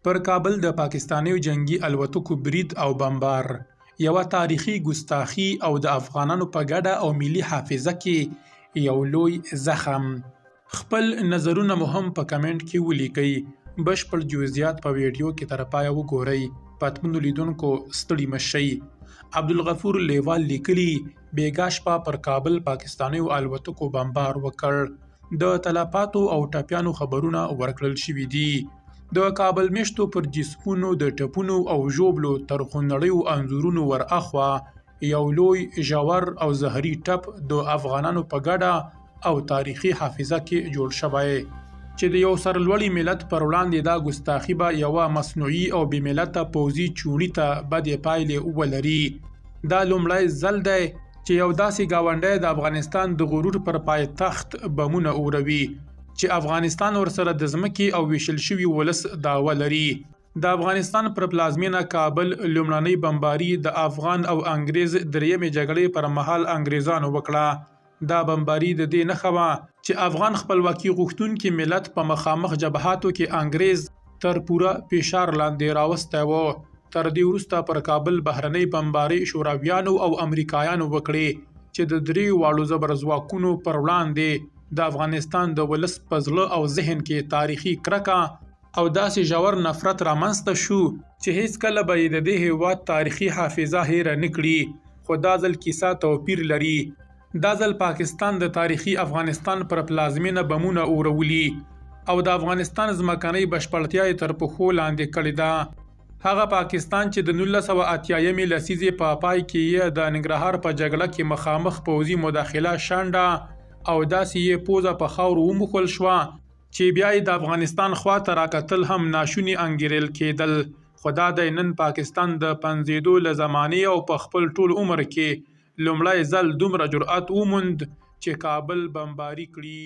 پر کابل د پاکستانیو جنگي الوتکو برید او بمبار یوه تاریخي ګستاخي او د افغانانو په ګډه او ملي حافظه کې یو لوی زخم. خپل نظرونه مو هم په کمنټ کې ولیکئ. بشپړ جزئیات په ویډیو کې تر پایه وګورئ. پاتمنو لیدونکو ستړي مه شئ. عبدالغفور لیوال لیکلي بیګا شپه پر کابل پاکستانیو الوتکو بمبار وکړ. د تلفاتو او ټپیانو خبرونه ورکړل شوي دي. د کابل میشتو پر جسمونو د ټپونو او ژوبلو تر خونړیو انځورونو ور اخوا یو لوی ژور او زهري ټپ د افغانانو په ګډه او تاریخي حافظه کې جوړ شوی چې د یو سرلوړي ملت پر وړاندې دا ګستاخي به یوه مصنوعي او بې ملته پوځي چوڼي ته بدې پایلې ولري. دا لومړی ځل دی چې یو داسې ګاونډی د افغانستان د غرور پر پایتخت بمونه اوروي چې افغانستان ورسره د ځمکې او ویشل شوي ولس دعوه لري. د افغانستان پر پلازمینه کابل لومړنۍ بمباري د افغان او انګریز دریمې جګړې پر مهال انګریزانو وکړه. دا بمباري د دې نښه وه چې افغان خپلواکي غوښتونکي ملت په مخامخ جبهاتو کې انګریز تر پوره فشار لاندې راوستی و. تر دې وروسته پر کابل بهرنۍ بمباري شورویانو او امریکایانو وکړې چې د درې واړو زبرځواکونو پر وړاندې د افغانستان د ولس په زړه او ذهن کې تاریخي کرکه او داسې ژور نفرت رامنځته شو چې هیڅکله به یې د دې هیواد تاریخي حافظه هیره نه کړي. خو دا ځل کیسه توپیر لري. دا ځل پاکستان د تاریخي افغانستان پر پلازمینه بمونه اورولي او د افغانستان ځمکنۍ بشپړتیا یې تر پښو لاندې کړې ده. هغه پاکستان چې د 1980 لسیزې په پای کې یې د ننګرهار په جګړه کې مخامخ پوځي مداخله شنډه او داسې یې پوزه په خاورو وموښل شوه چې بیا یې د افغانستان خواته راکتل هم ناشوني انګیرل کېدل. خو دا دی نن پاکستان د پنځېدو له زمانې او په خپل ټول عمر کې لومړی ځل دومره جرأت وموند چې کابل بمباري کړي.